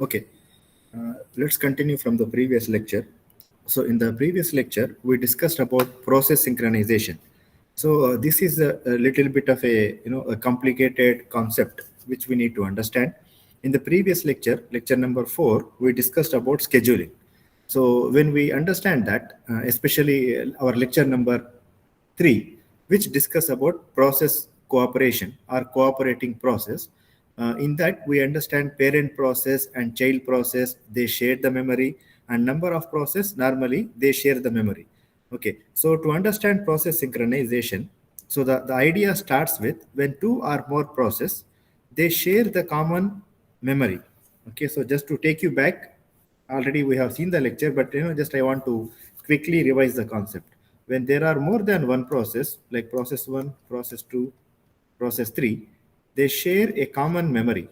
Okay, let's continue from the previous lecture. So in the previous lecture, we discussed about process synchronization. So this is a little bit of a complicated concept which we need to understand. In the previous lecture, lecture number 4, we discussed about scheduling. So when we understand that, especially our lecture number 3, which discuss about process cooperation or cooperating process. In that, we understand parent process and child process, they share the memory, and number of process, normally they share the memory. Okay, so to understand process synchronization, so the idea starts with when two or more process, they share the common memory. Okay, so just to take you back, already we have seen the lecture, but just I want to quickly revise the concept. When there are more than one process, like process 1, process 2, process 3, they share a common memory.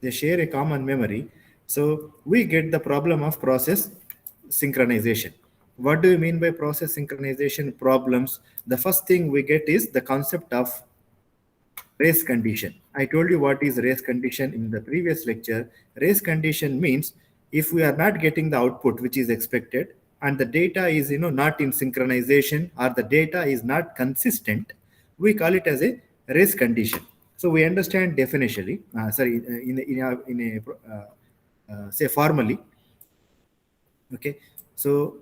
They share a common memory. So we get the problem of process synchronization. What do you mean by process synchronization problems? The first thing we get is the concept of race condition. I told you what is race condition in the previous lecture. Race condition means if we are not getting the output which is expected and the data is not in synchronization or the data is not consistent, we call it as a race condition. So we understand definitionally, say formally. Okay, so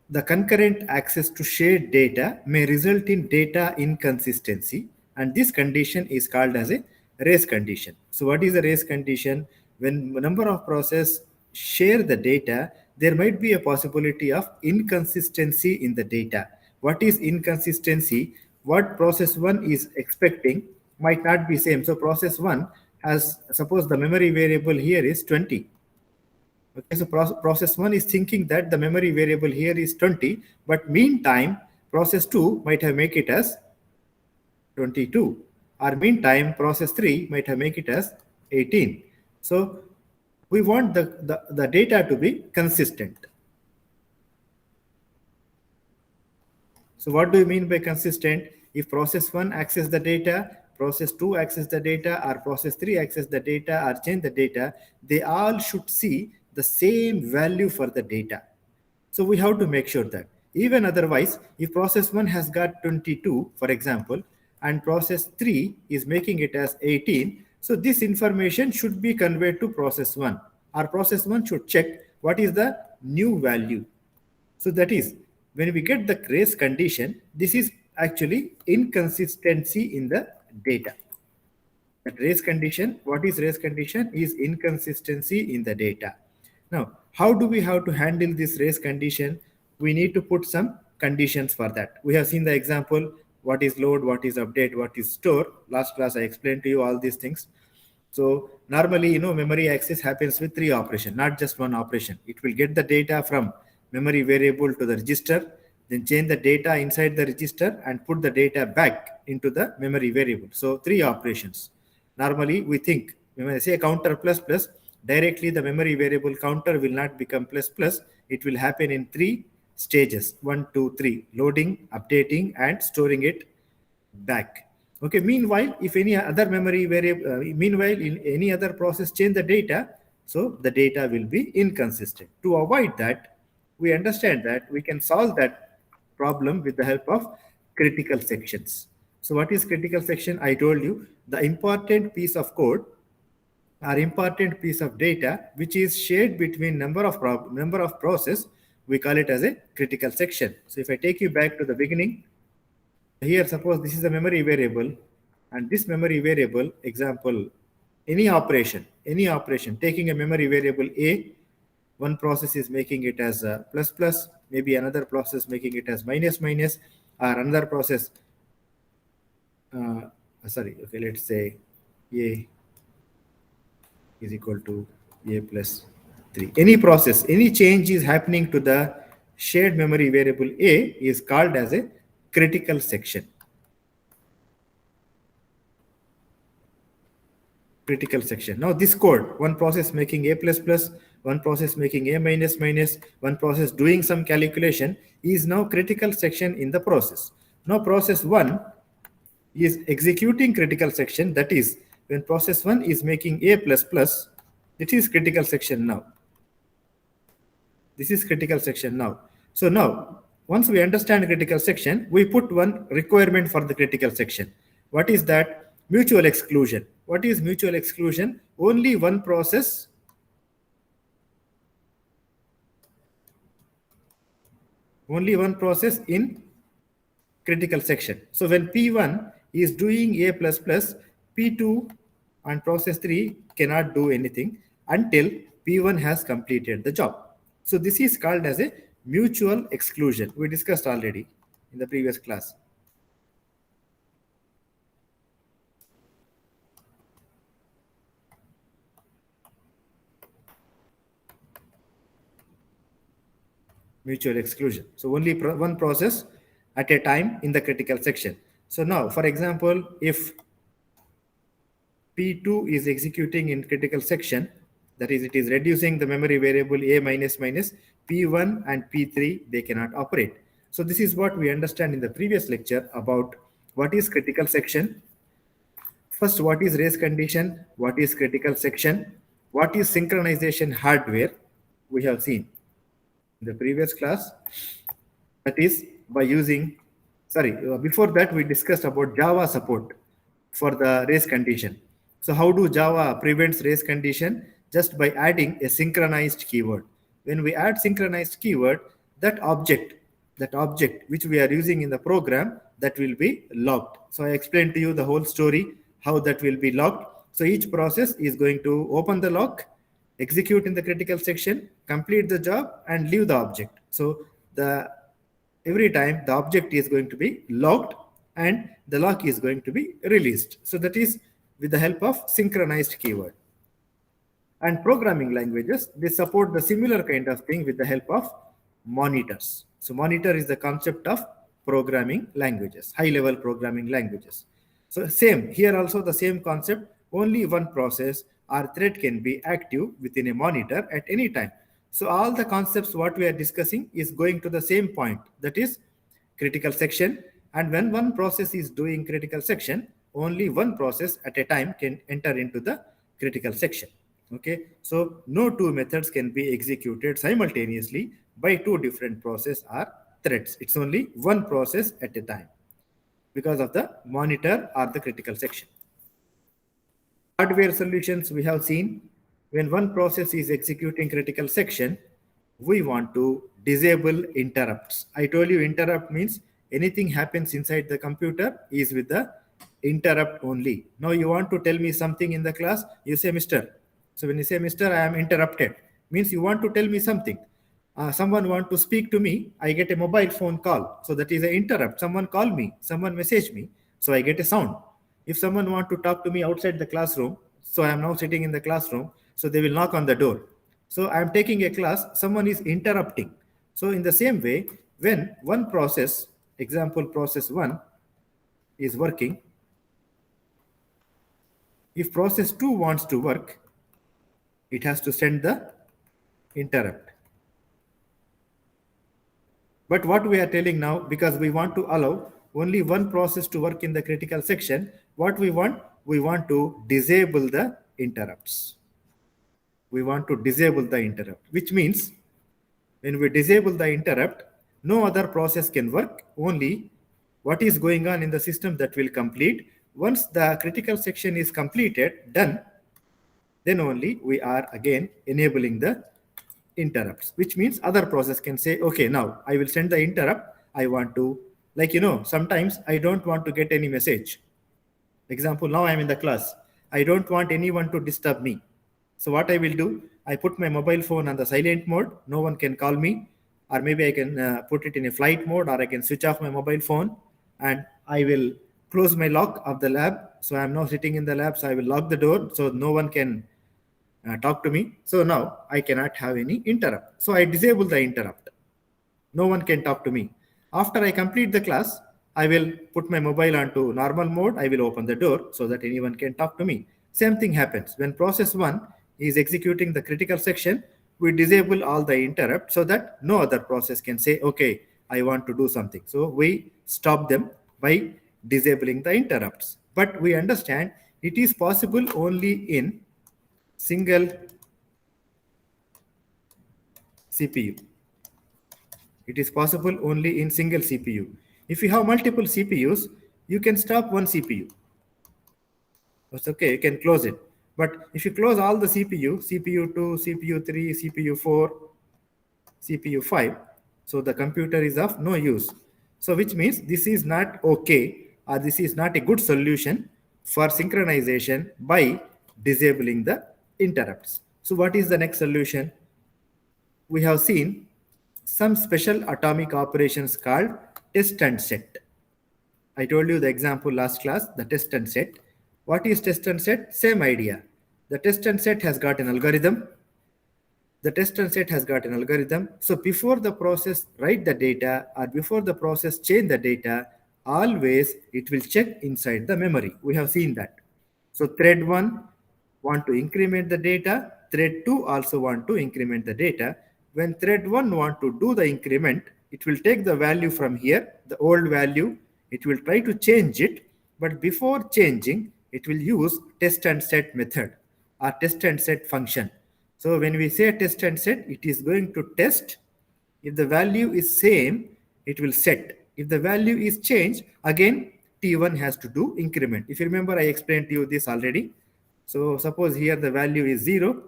the concurrent access to shared data may result in data inconsistency, and this condition is called as a race condition. So what is a race condition? When a number of processes share the data, there might be a possibility of inconsistency in the data. What is inconsistency? What process 1 is expecting might not be same. So process 1 has, suppose the memory variable here is 20. Okay, so process 1 is thinking that the memory variable here is 20, but meantime, process 2 might have make it as 22, or meantime, process 3 might have make it as 18. So we want the data to be consistent. So what do you mean by consistent? If process 1 access the data, process 2 access the data, or process 3 access the data or change the data, they all should see the same value for the data. So we have to make sure that. Even otherwise, if process 1 has got 22, for example, and process 3 is making it as 18, so this information should be conveyed to process 1, or process 1 should check what is the new value. So that is, when we get the race condition, this is actually inconsistency in the data. That race condition, what is race condition? Is inconsistency in the data. Now, how do we have to handle this race condition? We need to put some conditions for that. We have seen the example, what is load, what is update, what is store. Last class I explained to you all these things. So normally, memory access happens with 3 operations, not just one operation. It will get the data from memory variable to the register, then change the data inside the register and put the data back into the memory variable. So 3 operations. Normally, we think when I say counter plus plus, directly the memory variable counter will not become plus plus. It will happen in 3 stages: 1, 2, 3, loading, updating, and storing it back. Okay, meanwhile, if any other memory variable, meanwhile, in any other process change the data, so the data will be inconsistent. To avoid that, we understand that we can solve that problem with the help of critical sections. So what is critical section? I told you the important piece of code or important piece of data which is shared between number of process, we call it as a critical section. So if I take you back to the beginning, here suppose this is a memory variable, and this memory variable, example, any operation taking a memory variable a, one process is making it as a plus plus, maybe another process making it as minus minus, or another process okay, let's say a is equal to a plus 3. Any process, any change is happening to the shared memory variable a is called as a critical section. Critical section. Now this code, one process making a plus plus, one process making a minus minus, one process doing some calculation is now critical section in the process. Now process 1 is executing critical section, that is when process 1 is making A++, it is critical section now. This is critical section now. So now, once we understand critical section, we put one requirement for the critical section. What is that? Mutual exclusion. What is mutual exclusion? Only one process in critical section. So when P1 is doing A++, P2 and process 3 cannot do anything until P1 has completed the job. So this is called as a mutual exclusion. We discussed already in the previous class. Mutual exclusion. So only one process at a time in the critical section. So now, for example, if P2 is executing in critical section, that is, it is reducing the memory variable A minus minus, P1 and P3, they cannot operate. So this is what we understand in the previous lecture about what is critical section. First, what is race condition? What is critical section? What is synchronization hardware? We have seen in the previous class. That is by using, before that we discussed about Java support for the race condition. So how do Java prevents race condition? Just by adding a synchronized keyword. When we add synchronized keyword, that object which we are using in the program, that will be logged. So I explained to you the whole story, how that will be logged. So each process is going to open the lock, execute in the critical section, complete the job, and leave the object. So every time the object is going to be logged and the lock is going to be released. So that is with the help of synchronized keyword. And programming languages, they support the similar kind of thing with the help of monitors. So monitor is the concept of programming languages, high-level programming languages. So same, here also the same concept, only one process or thread can be active within a monitor at any time. So all the concepts what we are discussing is going to the same point, that is critical section. And when one process is doing critical section, only one process at a time can enter into the critical section. Okay, so no two methods can be executed simultaneously by two different process or threads. It's only one process at a time because of the monitor or the critical section. Hardware solutions we have seen, when one process is executing critical section, we want to disable interrupts. I told you interrupt means anything happens inside the computer is with the interrupt only. Now you want to tell me something in the class, you say Mr. So when you say Mr., I am interrupted, means you want to tell me something. Someone want to speak to me, I get a mobile phone call. So that is an interrupt. Someone call me, someone message me, so I get a sound. If someone want to talk to me outside the classroom, so I am now sitting in the classroom, so they will knock on the door. So I am taking a class, someone is interrupting. So in the same way, when one process, example process 1 is working, if process 2 wants to work, it has to send the interrupt. But what we are telling now, because we want to allow only one process to work in the critical section, what we want to disable the interrupts. We want to disable the interrupt, which means when we disable the interrupt, no other process can work, only what is going on in the system that will complete. Once the critical section is completed, done, then only we are again enabling the interrupts, which means other process can say, okay, now I will send the interrupt. I want to, sometimes I don't want to get any message. Example, now I'm in the class. I don't want anyone to disturb me. So what I will do, I put my mobile phone on the silent mode. No one can call me. Or maybe I can put it in a flight mode, or I can switch off my mobile phone and I will close my lock of the lab. So I'm now sitting in the lab. So I will lock the door so no one can talk to me. So now I cannot have any interrupt. So I disable the interrupt. No one can talk to me. After I complete the class, I will put my mobile onto normal mode. I will open the door so that anyone can talk to me. Same thing happens when process 1 is executing the critical section. We disable all the interrupt so that no other process can say, okay, I want to do something. So we stop them by disabling the interrupts. But we understand it is possible only in single CPU. It is possible only in single CPU. If you have multiple CPUs, you can stop one CPU. That's okay, you can close it. But if you close all the CPU 2, CPU 3, CPU 4, CPU 5, so the computer is of no use. So which means this is not okay, or this is not a good solution for synchronization by disabling the interrupts. So what is the next solution? We have seen some special atomic operations called test and set. I told you the example last class, the test and set. What is test and set? Same idea. The test and set has got an algorithm. The test and set has got an algorithm. So before the process write the data or before the process change the data, always it will check inside the memory. We have seen that. So thread 1 want to increment the data. Thread 2 also want to increment the data. When thread 1 want to do the increment, it will take the value from here, the old value. It will try to change it. But before changing, it will use test and set method or test and set function. So when we say test and set, it is going to test. If the value is same, it will set. If the value is changed, again T1 has to do increment. If you remember, I explained to you this already. So suppose here the value is 0,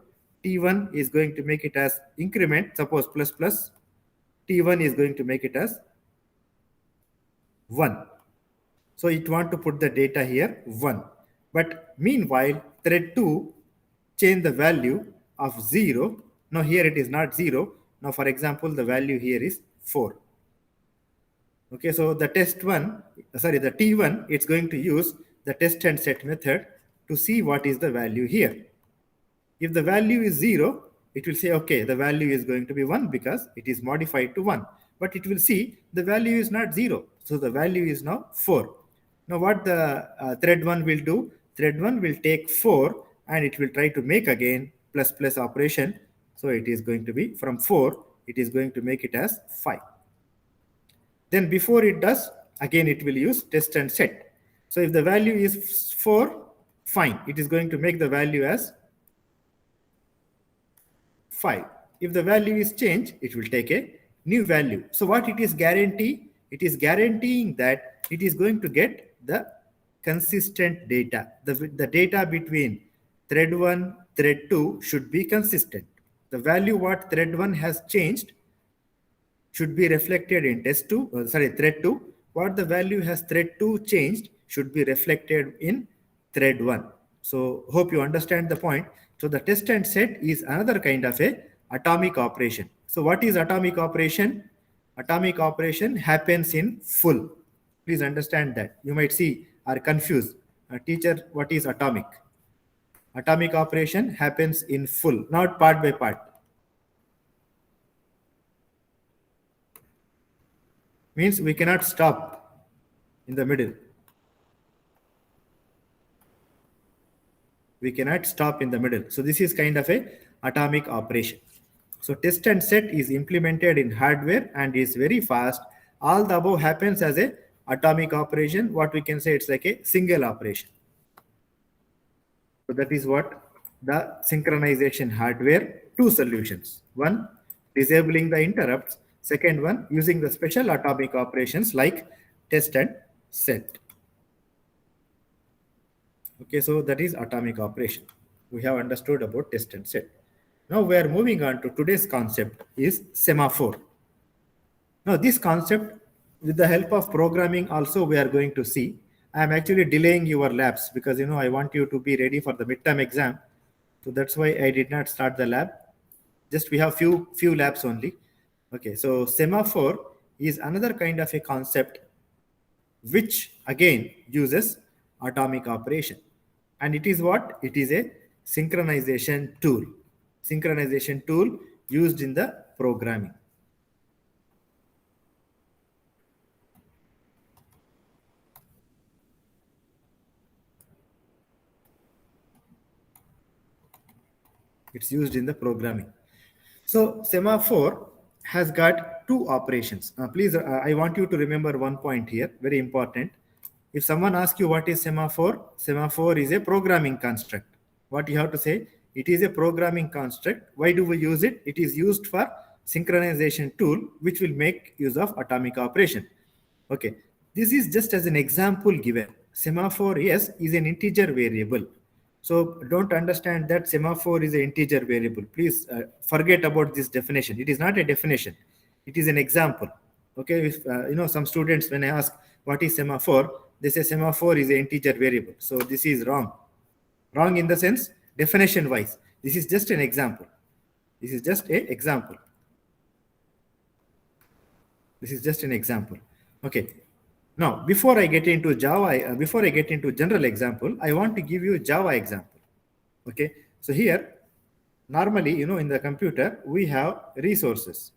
T1 is going to make it as increment, suppose plus plus, T1 is going to make it as 1. So it want to put the data here 1. But meanwhile, thread 2 change the value of 0. Now here it is not 0. Now for example, the value here is 4. Okay, so the the T1, it's going to use the test and set method to see what is the value here. If the value is 0, it will say, okay, the value is going to be 1 because it is modified to 1. But it will see the value is not 0. So the value is now 4. Now what the thread 1 will do? Thread 1 will take 4 and it will try to make again plus plus operation. So it is going to be from 4, it is going to make it as 5. Then before it does, again it will use test and set. So if the value is 4, fine. It is going to make the value as 5. If the value is changed, it will take a new value. So what it is guarantee? It is guaranteeing that it is going to get the consistent data. The data between thread 1, thread 2 should be consistent. The value what thread 1 has changed should be reflected in thread 2. What the value has thread 2 changed should be reflected in thread 1. So hope you understand the point. So the test and set is another kind of a atomic operation. So what is atomic operation? Atomic operation happens in full. Please understand that. You might see or confused. Teacher, what is atomic? Atomic operation happens in full, not part by part. Means we cannot stop in the middle. We cannot stop in the middle. So this is kind of a atomic operation. So test and set is implemented in hardware and is very fast. All the above happens as a atomic operation. What we can say, it's like a single operation. So that is what the synchronization hardware, two solutions. One, disabling the interrupts. Second one, using the special atomic operations like test and set. Okay, so that is atomic operation. We have understood about test and set. Now we are moving on to today's concept is semaphore. Now this concept, with the help of programming also we are going to see. I am actually delaying your labs because I want you to be ready for the midterm exam. So that's why I did not start the lab. Just we have few labs only. Okay, so semaphore is another kind of a concept which again uses atomic operation. And it is what? It is a synchronization tool. Synchronization tool used in the programming. It's used in the programming. So semaphore has got two operations. Please, I want you to remember one point here, very important. If someone asks you what is semaphore, semaphore is a programming construct. What you have to say, it is a programming construct. Why do we use it? It is used for synchronization tool, which will make use of atomic operation. Okay, this is just as an example given. Semaphore, yes, is an integer variable. So don't understand that semaphore is an integer variable. Please forget about this definition. It is not a definition. It is an example. Okay, if some students, when I ask what is semaphore, they say semaphore is an integer variable. So this is wrong. Wrong in the sense definition wise. This is just an example. This is just an example. This is just an example. Okay. Now, before I get into Java, before I get into general example, I want to give you Java example. Okay. So here, normally, in the computer, we have resources.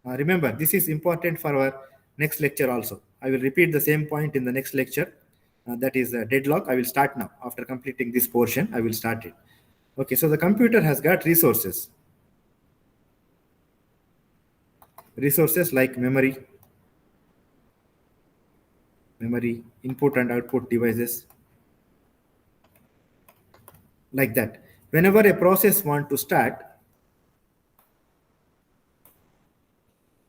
Remember, this is important for our next lecture also. I will repeat the same point in the next lecture. That is deadlock. I will start now. After completing this portion, I will start it. Okay, so the computer has got resources. Resources like memory, input and output devices, like that. Whenever a process wants to start,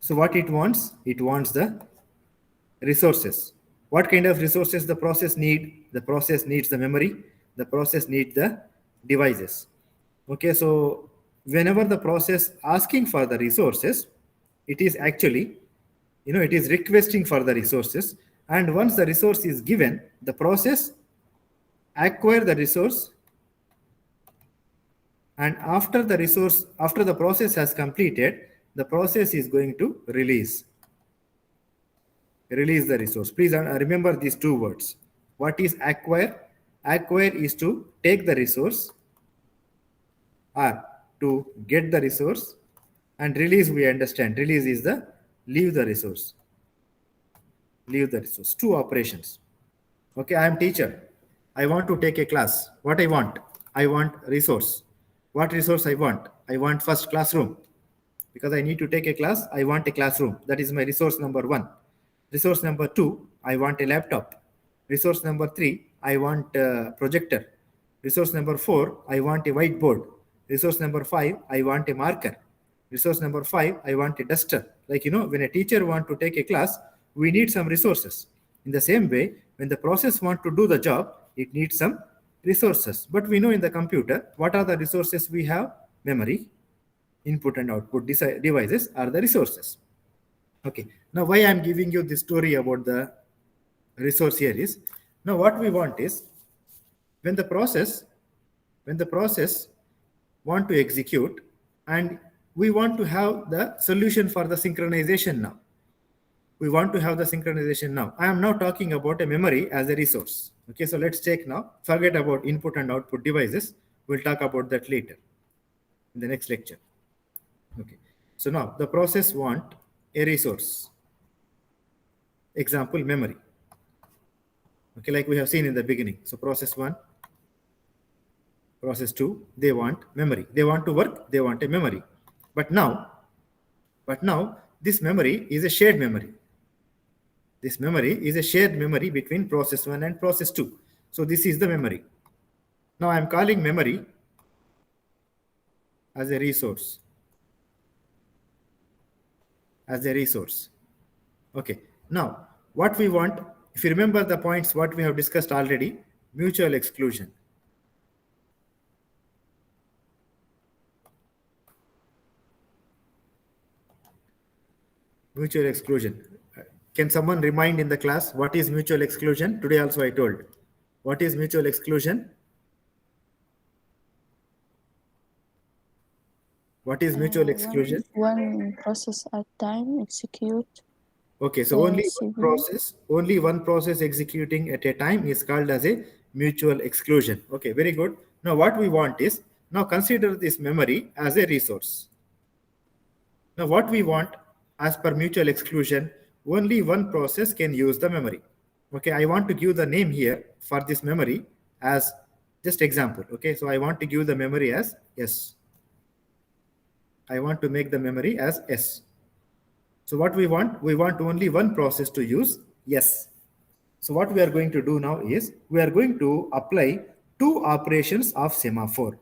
so what it wants the resources. What kind of resources the process need? The process needs the memory, the process needs the devices. Okay, so whenever the process asking for the resources, it is actually, it is requesting for the resources. And once the resource is given, the process acquire the resource. And after the process has completed, the process is going to release the resource. Please remember these two words. What is acquire? Acquire is to take the resource or to get the resource, and release, we understand. Release is the leave the resource. Two operations. Okay, I am teacher. I want to take a class. What I want? I want resource. What resource I want? I want first classroom. Because I need to take a class, I want a classroom. That is my resource number 1. Resource number 2, I want a laptop. Resource number 3, I want a projector. Resource number 4, I want a whiteboard. Resource number 5, I want a marker. Resource number 5, I want a duster. Like, when a teacher want to take a class, we need some resources. In the same way, when the process want to do the job, it needs some resources. But we know in the computer, what are the resources we have? Memory, input and output devices are the resources. Okay, now why I'm giving you this story about the resource here is, now what we want is, when the process want to execute, and we want to have the solution for the synchronization now. We want to have the synchronization now. I am now talking about a memory as a resource. Okay, so let's take now, forget about input and output devices. We'll talk about that later in the next lecture. Okay, so now the process want a resource. Example, memory. Okay, like we have seen in the beginning. So process 1, process 2, they want memory. They want to work, they want a memory. But now this memory is a shared memory. This memory is a shared memory between process 1 and process 2. So this is the memory. Now I am calling memory as a resource. Okay, now what we want, if you remember the points what we have discussed already, mutual exclusion. Mutual exclusion. Can someone remind in the class what is mutual exclusion? Today also I told. What is mutual exclusion? What is mutual exclusion? One process at time execute. Okay, so only one process executing at a time is called as a mutual exclusion. Okay, very good. Now what we want is, now consider this memory as a resource. Now what we want, as per mutual exclusion, only one process can use the memory. Okay, I want to give the name here for this memory as just example. Okay, so I want to give the memory as S. I want to make the memory as S. So what we want only one process to use S. So what we are going to do now is we are going to apply two operations of semaphore.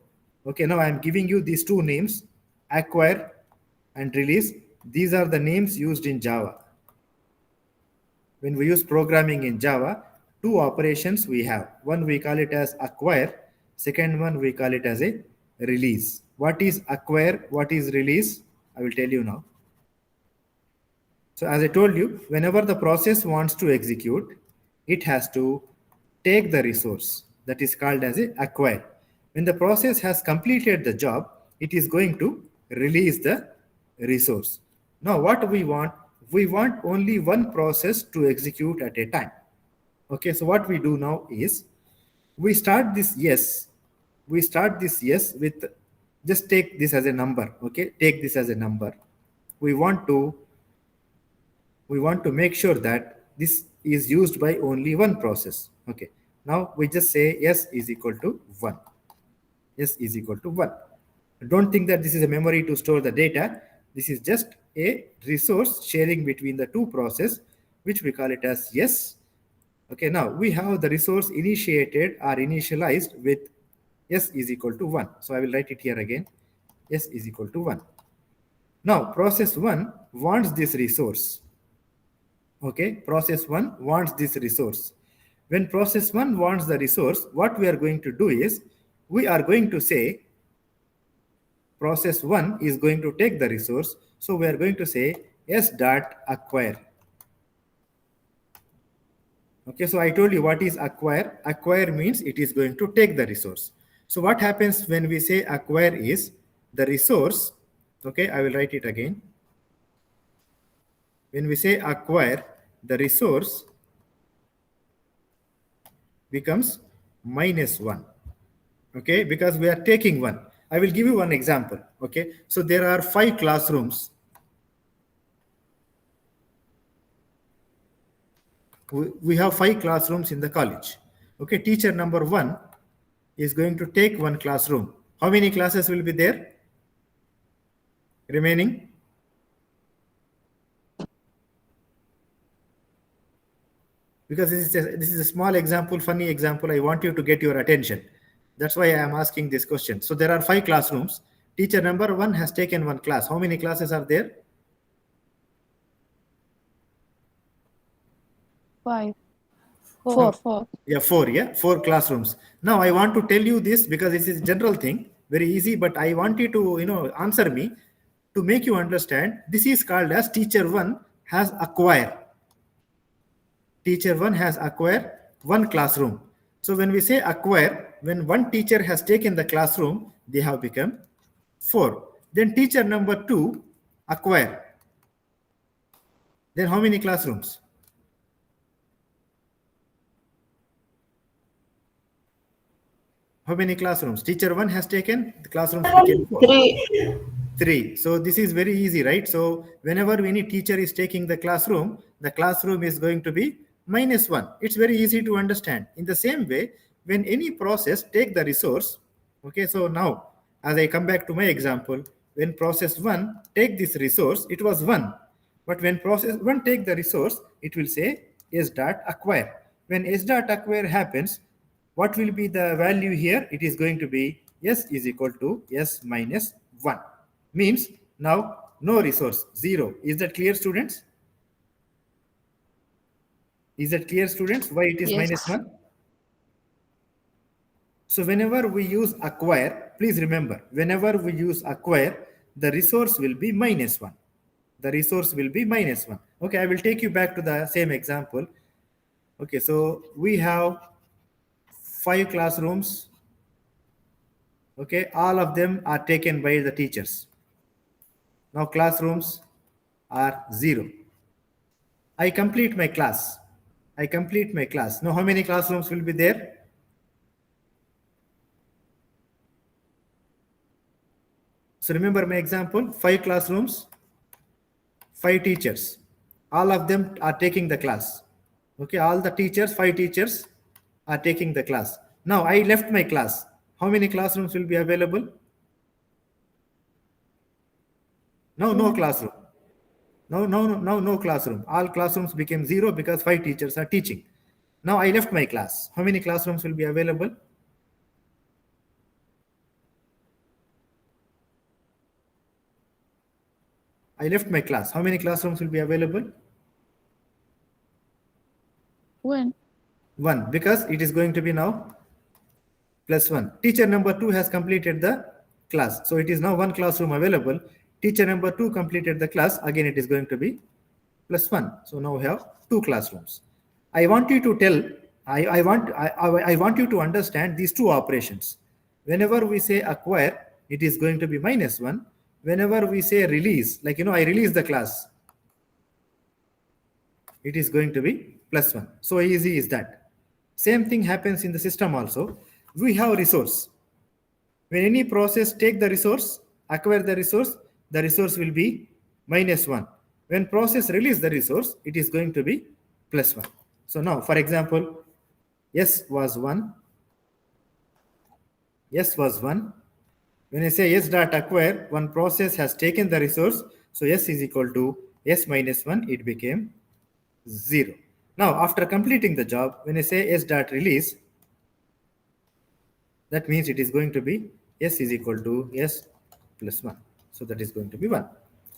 Okay, now I am giving you these two names, acquire and release. These are the names used in Java. When we use programming in Java, two operations we have. One we call it as acquire, second one we call it as a release. What is acquire? What is release? I will tell you now. So as I told you, whenever the process wants to execute, it has to take the resource that is called as a acquire. When the process has completed the job, it is going to release the resource. Now what we want only one process to execute at a time. Okay, so what we do now is we start this yes. We start this yes with, just take this as a number. Okay, take this as a number. We want to make sure that this is used by only one process. Okay, now we just say yes is equal to 1. Yes is equal to 1. Don't think that this is a memory to store the data. This is just a resource sharing between the two processes, which we call it as yes. Okay, now we have the resource initiated or initialized with yes is equal to 1. So I will write it here again. Yes is equal to 1. Now process 1 wants this resource. Okay, process 1 wants this resource. When process 1 wants the resource, what we are going to do is we are going to say process 1 is going to take the resource. So we are going to say s dot acquire. Okay, so I told you what is acquire. Acquire means it is going to take the resource. So what happens when we say acquire is the resource. Okay, I will write it again. When we say acquire, the resource becomes -1. Okay, because we are taking one. I will give you one example. Okay, so there are 5 classrooms. We have 5 classrooms in the college. Okay, teacher number 1 is going to take one classroom. How many classes will be there remaining? Because this is a small example, funny example. I want you to get your attention. That's why I am asking this question. So there are 5 classrooms. Teacher number 1 has taken one class. How many classes are there? 5. 4. Yeah, 4. Yeah, 4 classrooms. Now I want to tell you this because this is a general thing, very easy. But I want you to answer me to make you understand. This is called as teacher 1 has acquired. Teacher 1 has acquired one classroom. So when we say acquire, when one teacher has taken the classroom, they have become 4. Then teacher number 2 acquire. Then how many classrooms? How many classrooms? Teacher 1 has taken, the classrooms became 4. 3. So this is very easy, right? So whenever any teacher is taking the classroom is going to be -1. It's very easy to understand. In the same way, when any process take the resource, okay, so now as I come back to my example, when process 1 take this resource, it was 1. But when process 1 take the resource, it will say s dot acquire. When s dot acquire happens, what will be the value here? It is going to be s is equal to s minus 1. Means now no resource, 0. Is that clear, students? Is that clear, students? Why it is Yes. -1? So whenever we use acquire, please remember, whenever we use acquire, the resource will be -1. The resource will be -1. Okay, I will take you back to the same example. Okay, so we have 5 classrooms. Okay, all of them are taken by the teachers. Now classrooms are 0. I complete my class. I complete my class. Now how many classrooms will be there? So remember my example, 5 classrooms, 5 teachers. All of them are taking the class. Okay, all the teachers, 5 teachers are taking the class. Now I left my class. How many classrooms will be available? No classroom. No classroom. All classrooms became 0 because 5 teachers are teaching. Now I left my class. How many classrooms will be available? I left my class. How many classrooms will be available? When? 1, because it is going to be now plus 1. Teacher number 2 has completed the class. So it is now 1 classroom available. Teacher number 2 completed the class. Again, it is going to be plus 1. So now we have 2 classrooms. I want you to tell, I want you to understand these two operations. Whenever we say acquire, it is going to be minus 1. Whenever we say release, like, I release the class, it is going to be plus 1. So easy is that. Same thing happens in the system also. We have resource. When any process take the resource, acquire the resource will be minus 1. When process release the resource, it is going to be plus 1. So now, for example, S was 1. S was 1. When I say S dot acquire, one process has taken the resource. So S is equal to S minus 1. It became 0. Now, after completing the job, when I say S dot release, that means it is going to be S is equal to S plus 1. So that is going to be 1.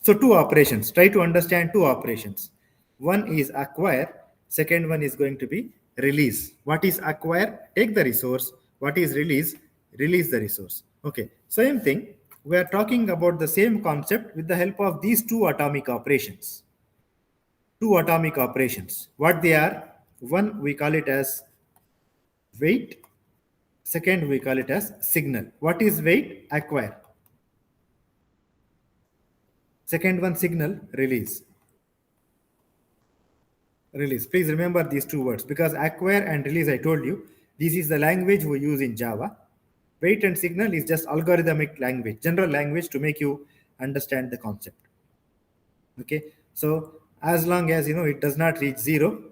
So 2 operations. Try to understand 2 operations. One is acquire. Second one is going to be release. What is acquire? Take the resource. What is release? Release the resource. Okay. Same thing. We are talking about the same concept with the help of these 2 atomic operations. 2 atomic operations. What they are? One, we call it as wait. Second, we call it as signal. What is wait? Acquire. Second one, signal, release. Release. Please remember these 2 words, because acquire and release, I told you, this is the language we use in Java. Wait and signal is just algorithmic language, general language to make you understand the concept. Okay. So as long as it does not reach 0,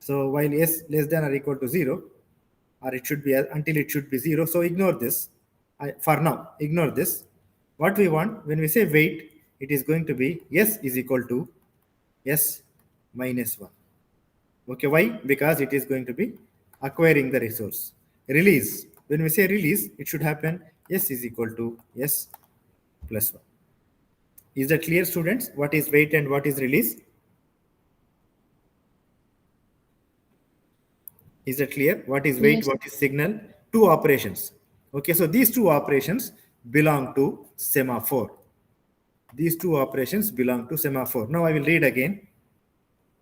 so while S less than or equal to 0, or it should be until it should be 0. So ignore this. For now, ignore this. What we want, when we say wait, it is going to be S is equal to S minus 1. Okay, why? Because it is going to be acquiring the resource. Release. When we say release, it should happen S is equal to S plus 1. Is that clear, students? What is wait and what is release? Is that clear? What is wait? Yes. What is signal? 2 operations. Okay, so these 2 operations belong to semaphore. These 2 operations belong to semaphore. Now I will read again.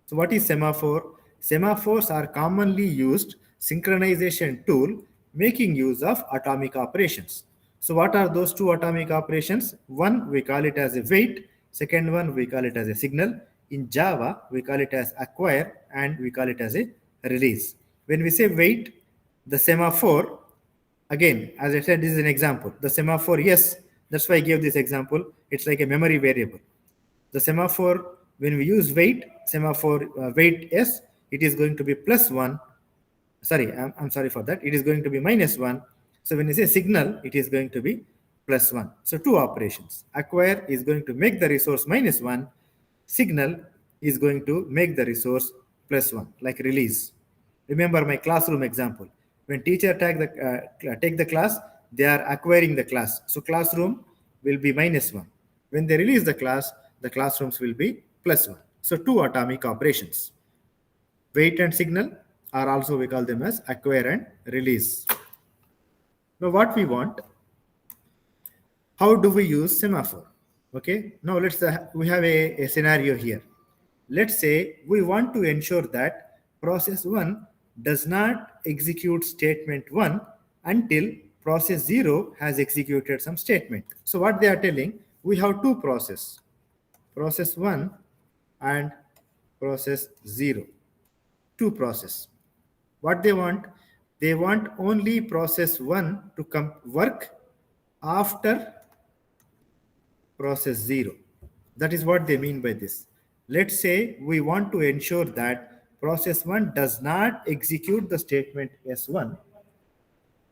So what is semaphore? Semaphores are commonly used synchronization tool making use of atomic operations. So what are those 2 atomic operations? One, we call it as a wait. Second one, we call it as a signal. In Java, we call it as acquire, and we call it as a release. When we say wait, the semaphore, again, as I said, this is an example. The semaphore, yes, that's why I gave this example. It's like a memory variable. The semaphore, when we use wait, semaphore wait S, it is going to be plus 1. Sorry, I'm sorry for that. It is going to be minus 1. So when you say signal, it is going to be plus 1. So 2 operations. Acquire is going to make the resource minus 1. Signal is going to make the resource plus 1, like release. Remember my classroom example. When teacher take the class, they are acquiring the class. So classroom will be minus 1. When they release the class, the classrooms will be plus 1. So 2 atomic operations. Wait and signal are also, we call them as acquire and release. Now what we want, how do we use semaphore? Okay, now we have a scenario here. Let's say we want to ensure that process 1 does not execute statement 1 until process 0 has executed some statement. So what they are telling, we have 2 processes, process 1 and process 0. 2 processes. What they want only process 1 to work after process 0. That is what they mean by this. Let's say we want to ensure that process 1 does not execute the statement S1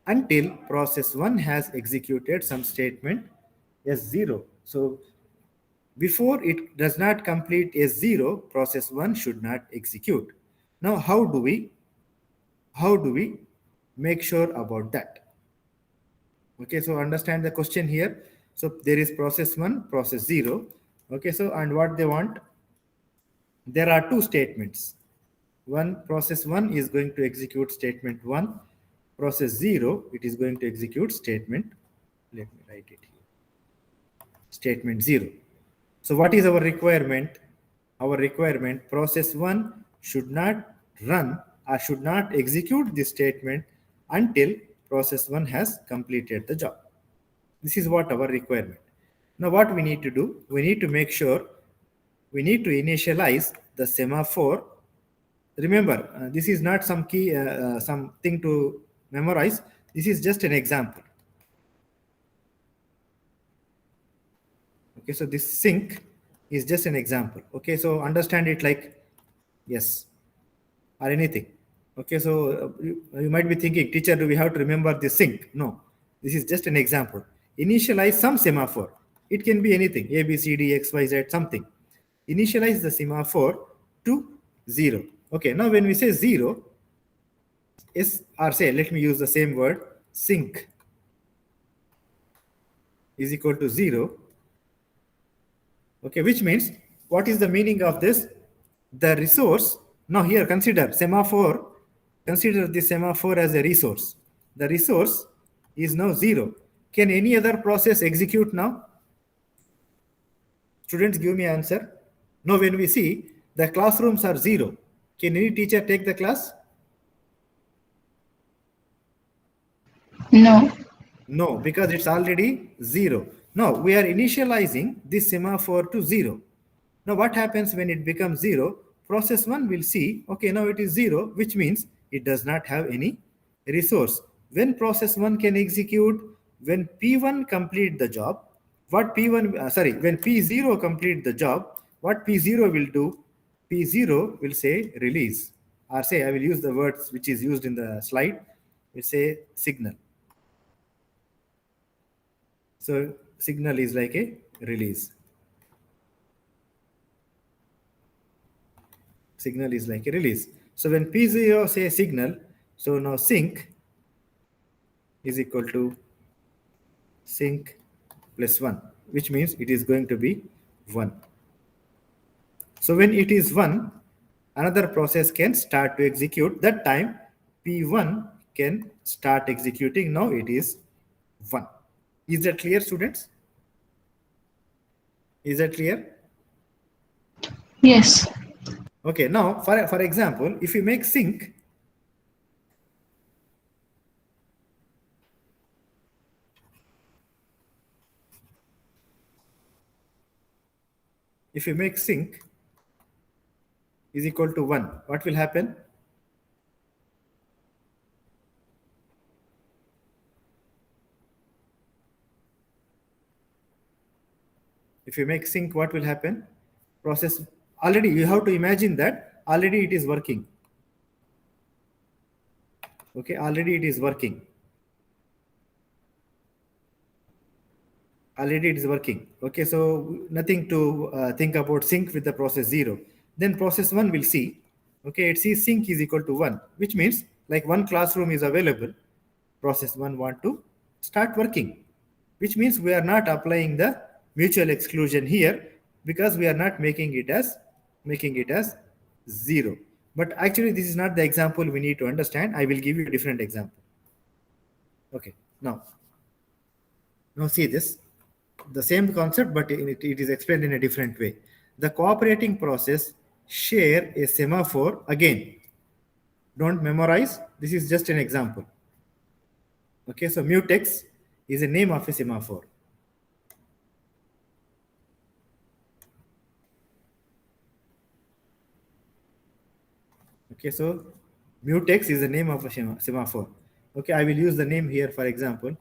until process 1 has executed some statement S0. So before it does not complete S0, process 1 should not execute. Now, how do we how do we make sure about that? Okay, so understand the question here. So there is process 1, process 0. Okay, so and what they want, there are two statements. Process 1 is going to execute statement 1. Process 0, it is going to execute statement, let me write it here, statement 0. So what is our requirement? Our requirement, process 1 should not run or should not execute this statement until process 1 has completed the job. This is what our requirement. Now what we need to do, we need to make sure, we need to initialize the semaphore. Remember, this is not some key, something to memorize. This is just an example. Okay, so this sync is just an example. Okay, so understand it like yes or anything. Okay, so you might be thinking, teacher, do we have to remember the sync? No, this is just an example. Initialize some semaphore. It can be anything, A, B, C, D, X, Y, Z, something. Initialize the semaphore to 0. Okay, now when we say 0, is, or say, let me use the same word, sync is equal to 0. Okay, which means, what is the meaning of this? The resource, now here consider semaphore, consider this semaphore as a resource. The resource is now 0. Can any other process execute now? Students, give me answer. Now when we see the classrooms are 0, can any teacher take the class? No. No, because it's already 0. Now we are initializing this semaphore to 0. Now what happens when it becomes 0? Process 1 will see, okay, now it is 0, which means it does not have any resource. When process 1 can execute, when P1 complete the job, what P1, when P0 complete the job, what P0 will do? P0 will say release, or say, I will use the words which is used in the slide, it say signal. So signal is like a release. Signal is like a release. So when P0 say signal, so now sync is equal to sync plus 1, which means it is going to be 1. So when it is 1, another process can start to execute. That time P1 can start executing. Now it is 1. Is that clear, students? Is that clear? Yes. Okay, now for example, if you make sync, if you make sync is equal to 1, what will happen? If you make sync, what will happen? Process, already you have to imagine that already it is working. Okay, already it is working. Already it is working. Okay, so nothing to think about sync with the process 0. Then process 1 will see, okay, it sees sync is equal to 1, which means like one classroom is available. Process 1 want to start working, which means we are not applying the mutual exclusion here because we are not making it as 0. But actually this is not the example we need to understand. I will give you a different example. Okay, now see this, the same concept, but it is explained in a different way. The cooperating process share a semaphore. Again, don't memorize, this is just an example. Okay, so mutex is a name of a semaphore. Okay, so mutex is the name of a semaphore. Okay, I will use the name here, for example.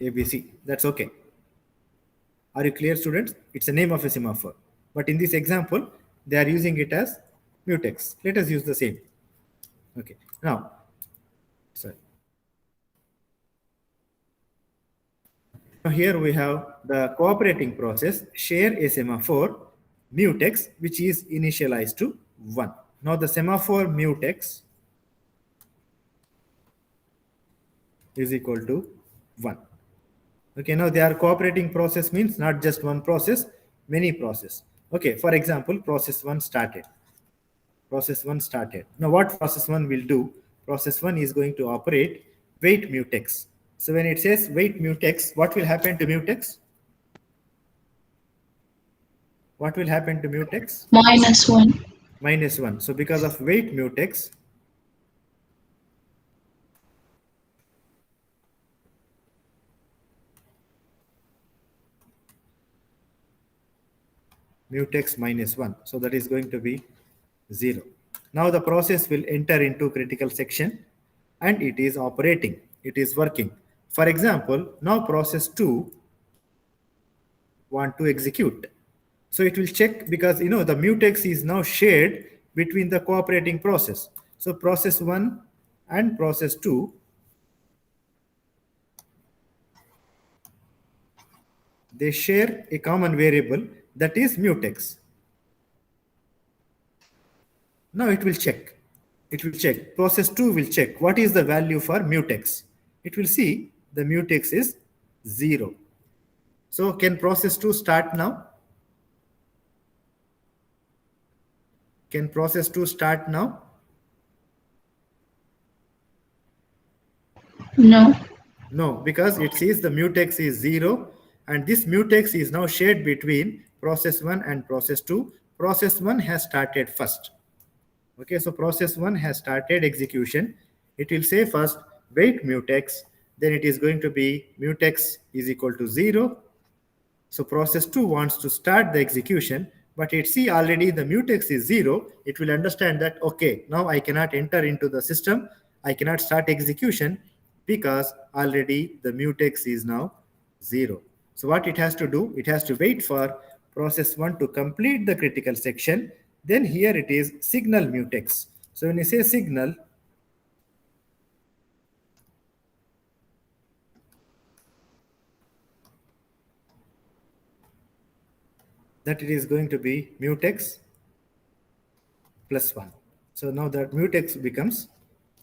ABC, that's okay. Are you clear, students? It's a name of a semaphore. But in this example, they are using it as mutex. Let us use the same. Okay, now, sorry. Now here we have the cooperating process share a semaphore mutex, which is initialized to 1. Now the semaphore mutex is equal to 1. Okay, now they are cooperating process means not just one process, many process. Okay, for example, process 1 started. Process 1 started. Now what process 1 will do? Process 1 is going to operate wait mutex. So when it says wait mutex, what will happen to mutex? What will happen to mutex? -1. -1. So because of wait mutex, mutex -1. So that is going to be 0. Now the process will enter into critical section and it is operating. It is working. For example, now process 2 want to execute. So it will check because the mutex is now shared between the cooperating process. So process 1 and process 2, they share a common variable, that is mutex. Now it will check. It will check. Process 2 will check what is the value for mutex. It will see the mutex is 0. So can process 2 start now? Can process 2 start now? No. No, because it sees the mutex is 0 and this mutex is now shared between process 1 and process 2. Process 1 has started first. Okay, so process 1 has started execution. It will say first wait mutex, then it is going to be mutex is equal to 0. So process 2 wants to start the execution, but it see already the mutex is 0. It will understand that, okay, now I cannot enter into the system. I cannot start execution because already the mutex is now 0. So what it has to do, it has to wait for process 1 to complete the critical section. Then here it is signal mutex. So when you say signal, that it is going to be mutex plus 1. So now that mutex becomes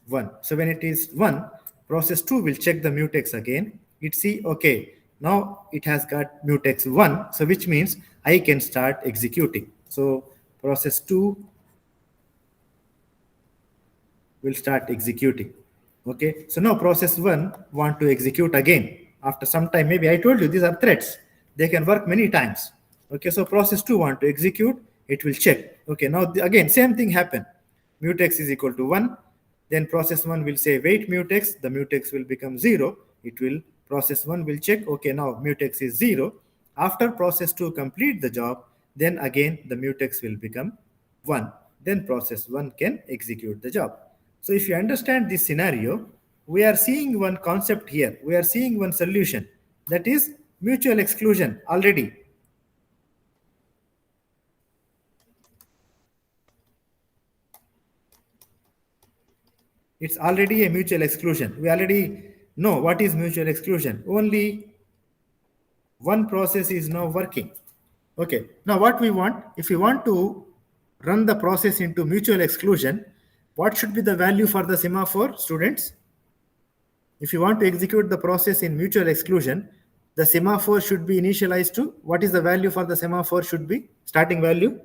1. So when it is 1, process 2 will check the mutex again. It see, okay, now it has got mutex 1, so which means I can start executing. So process 2 will start executing. Okay, so now process 1 want to execute again. After some time, maybe I told you these are threads. They can work many times. Okay, so process 2 want to execute. It will check. Okay, now again, same thing happen. Mutex is equal to 1. Then process 1 will say wait mutex. The mutex will become 0. It will, process 1 will check. Okay, now mutex is 0. After process 2 complete the job, then again the mutex will become 1. Then process 1 can execute the job. So if you understand this scenario, we are seeing one concept here. We are seeing one solution, that is mutual exclusion already. It's already a mutual exclusion. We already know what is mutual exclusion. Only one process is now working. Okay, now what we want, if we want to run the process into mutual exclusion, what should be the value for the semaphore, students? If you want to execute the process in mutual exclusion, the semaphore should be initialized to, what is the value for the semaphore should be? Starting value?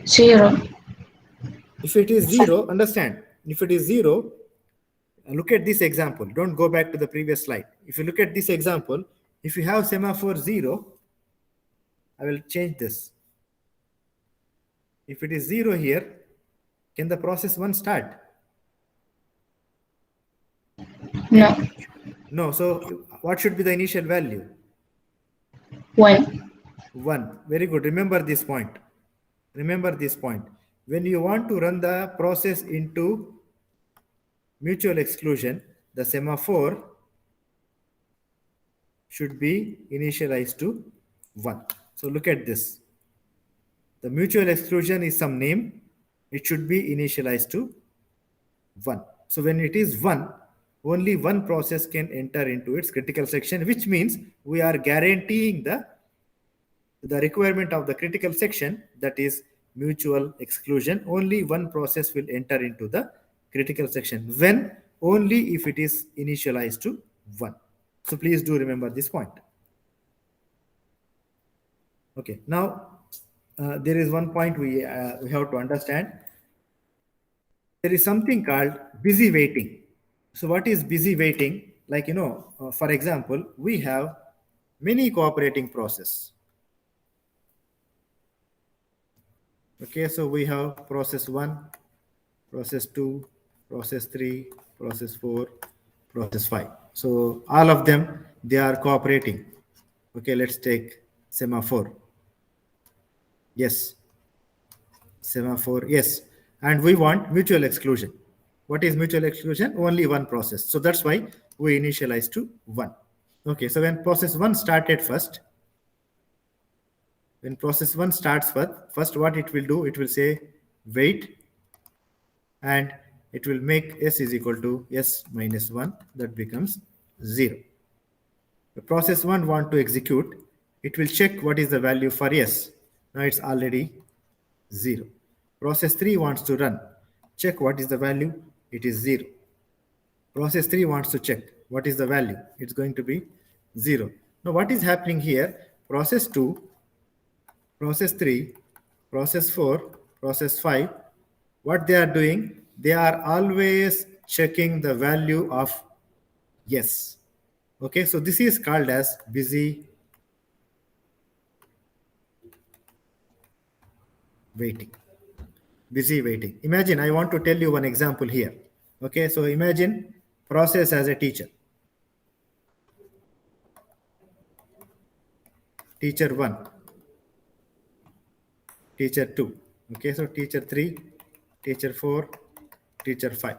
0. If it is 0, understand, if it is 0, look at this example. Don't go back to the previous slide. If you look at this example, if you have semaphore 0, I will change this. If it is 0 here, can the process 1 start? No. No. So what should be the initial value? 1. 1. Very good. Remember this point. Remember this point. When you want to run the process into mutual exclusion, the semaphore should be initialized to 1. So look at this. The mutual exclusion is some name. It should be initialized to 1. So when it is 1, only one process can enter into its critical section, which means we are guaranteeing the the requirement of the critical section, that is mutual exclusion. Only one process will enter into the critical section. When? Only if it is initialized to 1. So please do remember this point. Okay, now there is one point we have to understand. There is something called busy waiting. So what is busy waiting? Like, for example, we have many cooperating process. Okay, so we have process 1, process 2, process 3, process 4, process 5. So all of them, they are cooperating. Okay, let's take semaphore. Yes. Semaphore, yes. And we want mutual exclusion. What is mutual exclusion? Only one process. So that's why we initialize to 1. Okay, so when process 1 started first, when process 1 starts first, what it will do, it will say wait, and it will make s is equal to s minus 1. That becomes 0. The process 1 want to execute, it will check what is the value for s. Now it's already 0. Process 3 wants to run. Check what is the value. It is 0. Process 3 wants to check what is the value. It's going to be 0. Now what is happening here? Process 2, process 3, process 4, process 5, what they are doing? They are always checking the value of yes. Okay, so this is called as busy waiting. Busy waiting. Imagine, I want to tell you one example here. Okay, so imagine process as a teacher. Teacher 1, teacher 2. Okay, so teacher 3, teacher 4, teacher 5.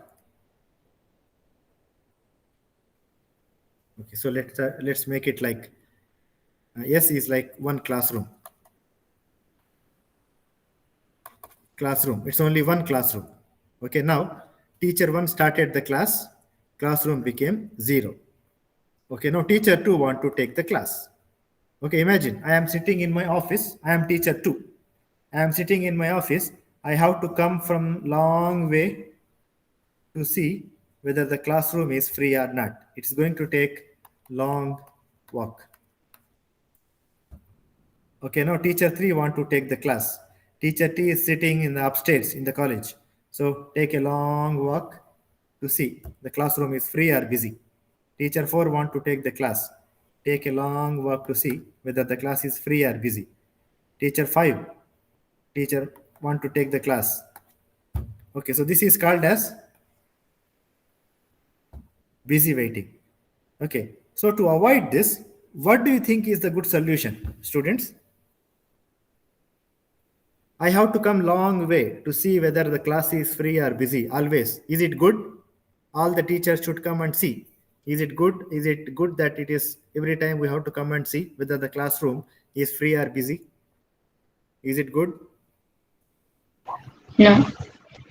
Okay, so let's make it like S is like one classroom. It's only one classroom. Okay, now teacher 1 started the class, classroom became 0. Okay, now teacher 2 want to take the class. Okay, imagine I am sitting in my office, I am teacher 2. I am sitting in my office, I have to come from long way to see whether the classroom is free or not. It's going to take long walk. Okay, now teacher 3 want to take the class. Teacher T is sitting in the upstairs in the college. So take a long walk to see the classroom is free or busy. Teacher 4 want to take the class. Take a long walk to see whether the class is free or busy. Teacher 5, teacher want to take the class. Okay, so this is called as busy waiting. Okay, so to avoid this, what do you think is the good solution, students? I have to come long way to see whether the class is free or busy always. Is it good? All the teachers should come and see. Is it good? Is it good that it is every time we have to come and see whether the classroom is free or busy? Is it good? No.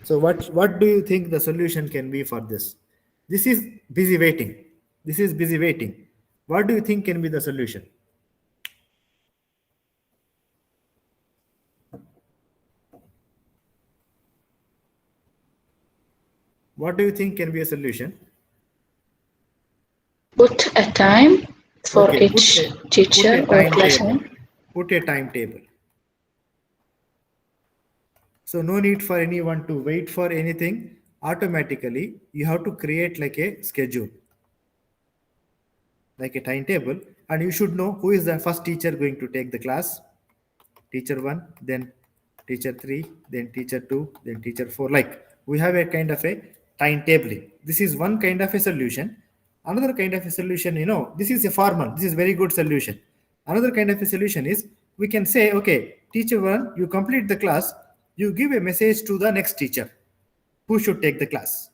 So what do you think the solution can be for this? This is busy waiting. This is busy waiting. What do you think can be the solution? What do you think can be a solution? Put a time for Okay, each teacher or classroom. Put a timetable. So no need for anyone to wait for anything. Automatically, you have to create like a schedule, like a timetable, and you should know who is the first teacher going to take the class. Teacher 1, then teacher 3, then teacher 2, then teacher 4. Like we have a kind of a timetabling. This is one kind of a solution. Another kind of a solution, this is a formal. This is very good solution. Another kind of a solution is we can say, okay, teacher 1, you complete the class, you give a message to the next teacher who should take the class.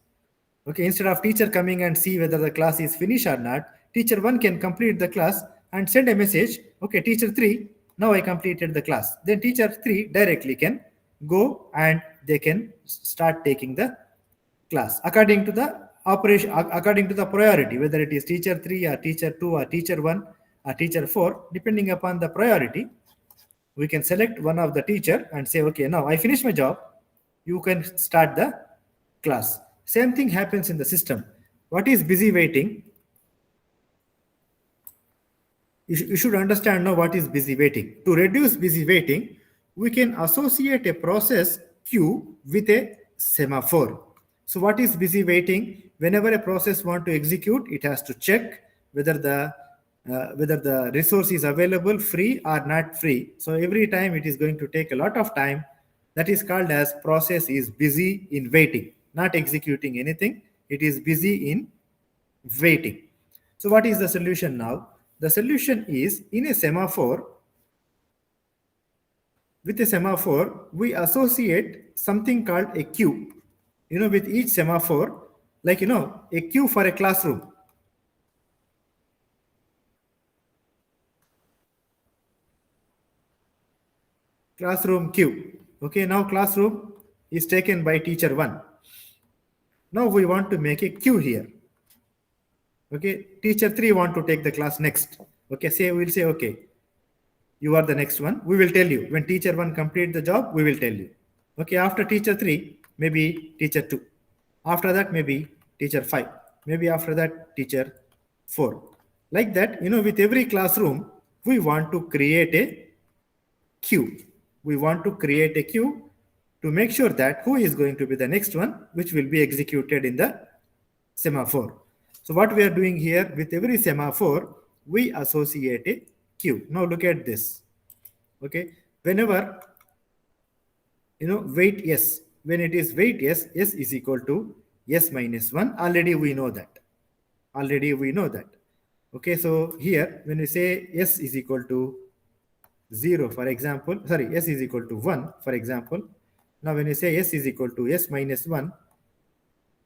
Okay, instead of teacher coming and see whether the class is finished or not, teacher 1 can complete the class and send a message, okay, teacher 3, now I completed the class. Then teacher 3 directly can go and they can start taking the class according to the operation, according to the priority, whether it is teacher 3 or teacher 2 or teacher 1 or teacher 4, depending upon the priority. We can select one of the teacher and say, okay, now I finish my job. You can start the class. Same thing happens in the system. What is busy waiting? You should understand now what is busy waiting. To reduce busy waiting, we can associate a process queue with a semaphore. So what is busy waiting? Whenever a process want to execute, it has to check whether the resource is available, free or not free. So every time it is going to take a lot of time. That is called as process is busy in waiting, not executing anything. It is busy in waiting. So what is the solution now? The solution is in a semaphore. With a semaphore, we associate something called a queue. With each semaphore, like a queue for a classroom. Classroom queue. Okay, now classroom is taken by teacher 1. Now we want to make a queue here. Okay, teacher 3 want to take the class next. Okay, we'll say, okay, you are the next one. We will tell you. When teacher 1 complete the job, we will tell you. Okay, after teacher 3, maybe teacher 2. After that, maybe teacher 5. Maybe after that, teacher 4. Like that, with every classroom, we want to create a queue. We want to create a queue to make sure that who is going to be the next one, which will be executed in the semaphore. So what we are doing here, with every semaphore, we associate a queue. Now look at this. Okay, whenever wait yes, when it is wait yes, s is equal to s minus 1. Already we know that. Okay, so here when we say s is equal to 0, for example, sorry, s is equal to 1, for example. Now when you say s is equal to s minus 1,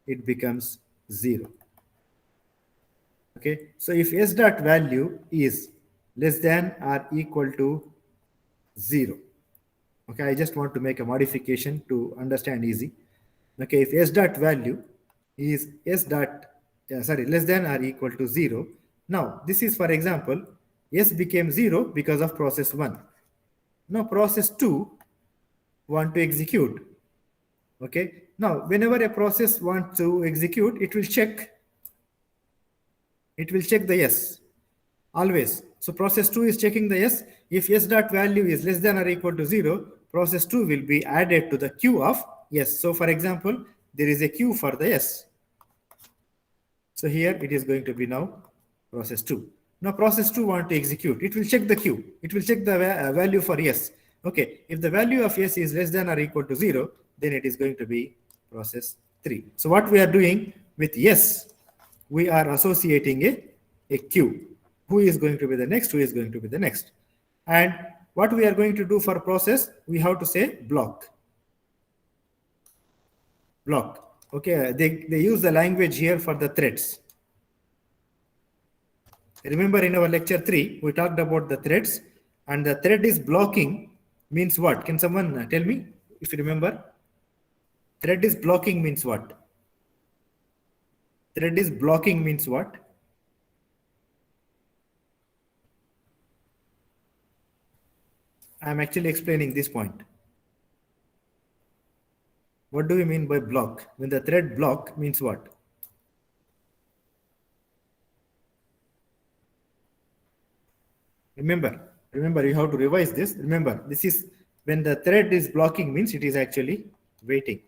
it becomes 0. Okay, so if s dot value is less than or equal to 0. Okay, I just want to make a modification to understand easy. Okay, if s dot value is less than or equal to 0. Now this is, for example, s became 0 because of process 1. Now process 2 want to execute. Okay, now whenever a process wants to execute, it will check the yes always. So process 2 is checking the yes. If s dot value is less than or equal to 0, process 2 will be added to the queue of yes. So for example, there is a queue for the yes. So here it is going to be now process 2. Now process 2 want to execute. It will check the queue. It will check the value for yes. Okay, if the value of yes is less than or equal to 0, then it is going to be process 3. So what we are doing with yes, we are associating a queue. Who is going to be the next? Who is going to be the next? And what we are going to do for process, we have to say block. Okay, they use the language here for the threads. Remember in our lecture 3, we talked about the threads, and the thread is blocking means what? Can someone tell me if you remember? Thread is blocking means what? Thread is blocking means what? I'm actually explaining this point. What do we mean by block? When the thread block means what? Remember, you have to revise this. Remember, this is when the thread is blocking means it is actually waiting.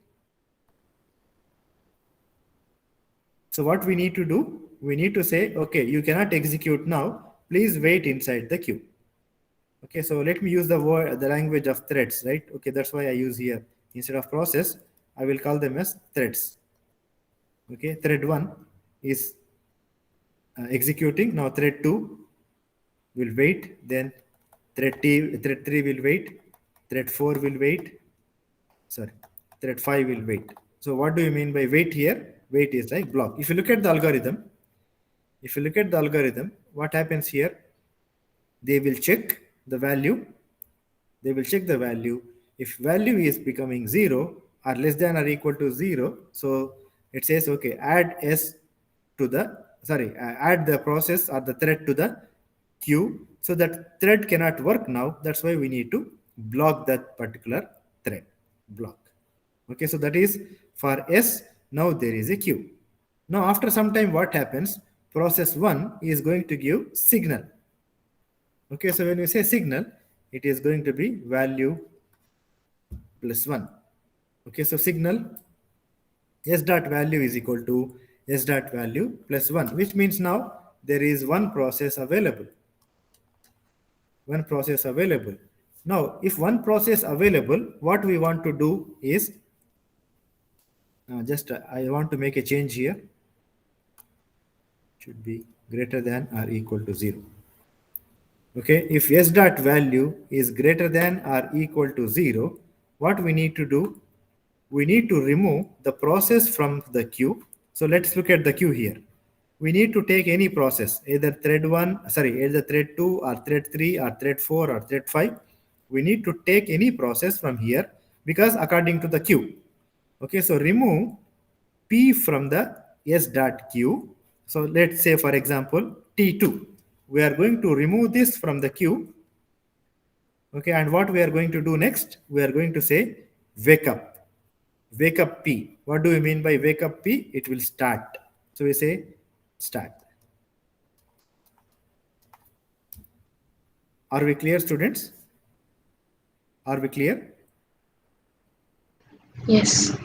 So what we need to do, we need to say, okay, you cannot execute now. Please wait inside the queue. Okay, so let me use the language of threads, right? Okay, that's why I use here. Instead of process, I will call them as threads. Okay, thread 1 is executing. Now thread 2 will wait. Then thread 3 will wait. Thread 4 will wait. Sorry, thread 5 will wait. So what do you mean by wait here? Wait is like block. If you look at the algorithm, what happens here? They will check the value. If value is becoming 0 or less than or equal to 0, so it says, okay, add the process or the thread to the queue So that thread cannot work now. That's why we need to block that particular thread. Block. Okay, so that is for S. Now there is a queue. Now after some time, what happens? Process 1 is going to give signal. Okay, so when you say signal, it is going to be value plus 1. Okay, so signal S dot value is equal to S dot value plus 1, which means now there is one process available. One process available. Now, if one process available, what we want to do is I want to make a change here. Should be greater than or equal to 0. Okay, if S dot value is greater than or equal to 0, what we need to do? We need to remove the process from the queue. So let's look at the queue here. We need to take any process, either thread 2 or thread 3 or thread 4 or thread 5. We need to take any process from here because according to the queue. Okay, so remove P from the S dot queue. So let's say, for example, T2. We are going to remove this from the queue. Okay, and what we are going to do next? We are going to say wake up. Wake up P. What do we mean by wake up P? It will start. So we say start. Are we clear, students? Are we clear? Yes.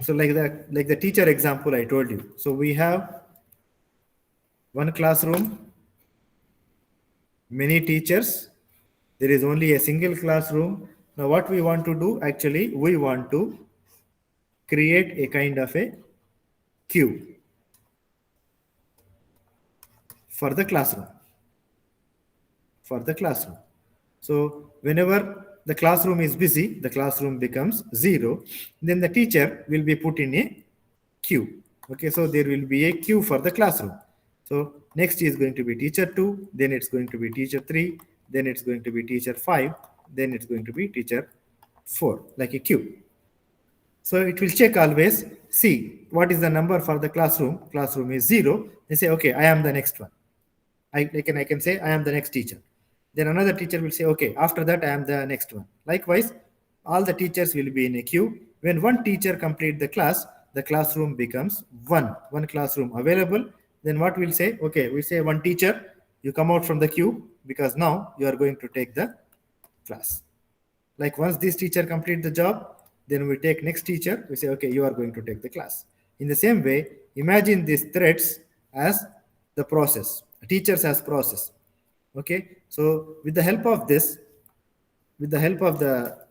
So like the teacher example I told you. So we have one classroom, many teachers. There is only a single classroom. Now what we want to do, actually, we want to create a kind of a queue for the classroom. For the classroom. So whenever the classroom is busy, the classroom becomes 0. Then the teacher will be put in a queue. Okay, so there will be a queue for the classroom. So next is going to be teacher 2, then it's going to be teacher 3, then it's going to be teacher 5, then it's going to be teacher 4, like a queue. So it will check always, see what is the number for the classroom. Classroom is 0. They say, okay, I am the next one. I can say I am the next teacher. Then another teacher will say, okay, after that I am the next one. Likewise, all the teachers will be in a queue. When one teacher complete the class, the classroom becomes one classroom available. Then what we'll say? Okay, we say one teacher, you come out from the queue because now you are going to take the class. Like once this teacher complete the job, then we take next teacher, we say, okay, you are going to take the class. In the same way, imagine these threads as the process, teachers as process. Okay, so with the help of this, with the help of the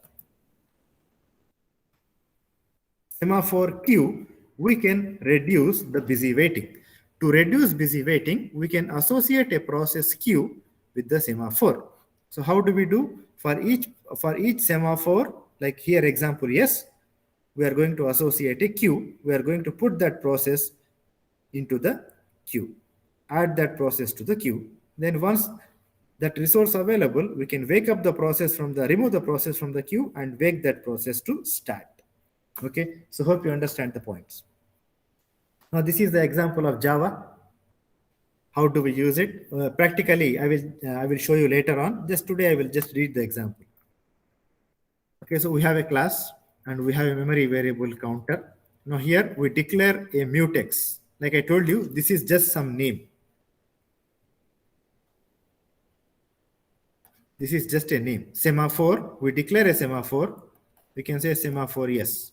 semaphore queue, we can reduce the busy waiting. To reduce busy waiting, we can associate a process queue with the semaphore. So how do we do? For each semaphore, like here example, yes, we are going to associate a queue. We are going to put that process into the queue. Add that process to the queue. Then once that resource available, we can wake up the process remove the process from the queue and wake that process to start. Okay, so hope you understand the points. Now this is the example of Java. How do we use it? Practically, I will show you later on. Just today, I will just read the example. Okay, so we have a class and we have a memory variable counter. Now here we declare a mutex. Like I told you, this is just some name. This is just a name. Semaphore, we declare a semaphore. We can say semaphore yes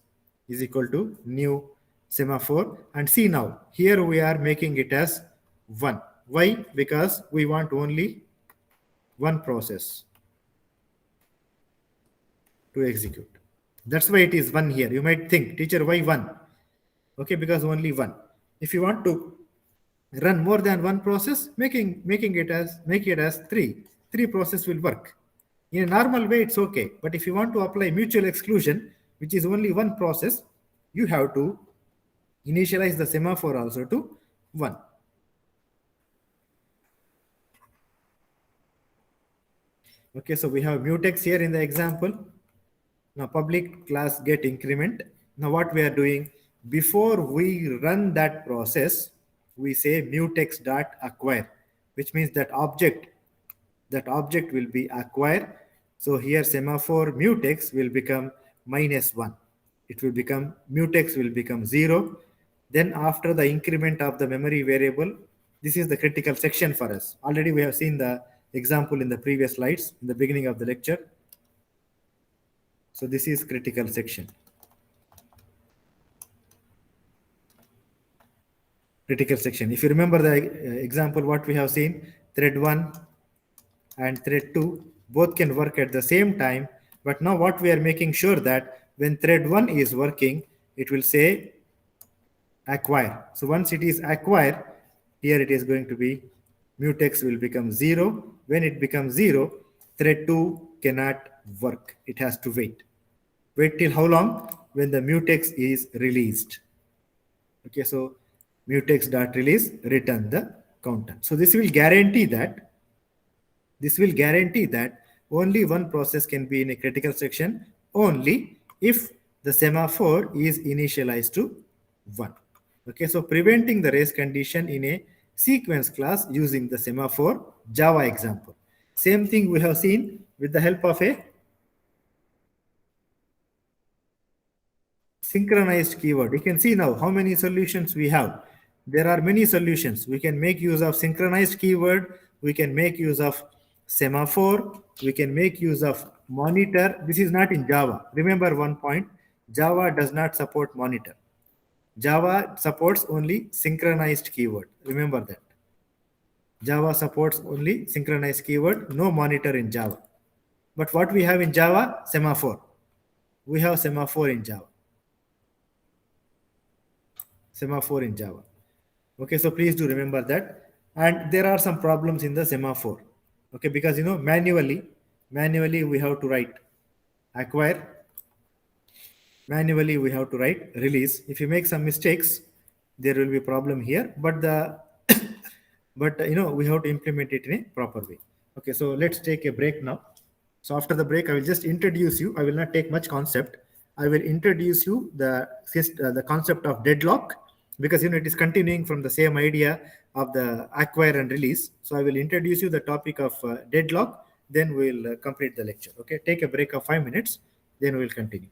is equal to new semaphore. And see now, here we are making it as 1. Why? Because we want only one process to execute. That's why it is 1 here. You might think, teacher, why 1? Okay, because only 1. If you want to run more than one process, make it as 3. 3 process will work. In a normal way, it's okay. But if you want to apply mutual exclusion, which is only one process, you have to initialize the semaphore also to 1. Okay, so we have mutex here in the example. Now public class get increment. Now what we are doing, before we run that process, we say mutex dot acquire, which means that object that object will be acquire. So here semaphore mutex will become -1. It will become mutex will become 0. Then after the increment of the memory variable, this is the critical section for us. Already we have seen the example in the previous slides in the beginning of the lecture. So this is critical section. Critical section. If you remember the example, what we have seen, thread 1 and thread 2 both can work at the same time. But now what we are making sure that when thread 1 is working, it will say acquire. So once it is acquire, here it is going to be mutex will become 0. When it becomes 0, thread 2 cannot work. It has to wait. Wait till how long? When the mutex is released. Okay, so mutex.release return the content. So this will guarantee that only one process can be in a critical section only if the semaphore is initialized to 1. Okay, so preventing the race condition in a sequence class using the semaphore Java example. Same thing we have seen with the help of a synchronized keyword. You can see now how many solutions we have. There are many solutions. We can make use of synchronized keyword. We can make use of semaphore. We can make use of monitor. This is not in Java. Remember one point, Java does not support monitor. Java supports only synchronized keyword. Remember that. Java supports only synchronized keyword, no monitor in Java. But what we have in Java? Semaphore. We have semaphore in Java. Semaphore in Java. Okay, so please do remember that. And there are some problems in the semaphore. Okay, because manually we have to write acquire. Manually we have to write release. If you make some mistakes, there will be a problem here. But we have to implement it in a proper way. Okay, so let's take a break now. So after the break, I will just introduce you. I will not take much concept. I will introduce you the concept of deadlock, because it is continuing from the same idea of the acquire and release. So I will introduce you the topic of deadlock, then we'll complete the lecture. Okay, take a break of 5 minutes, then we'll continue.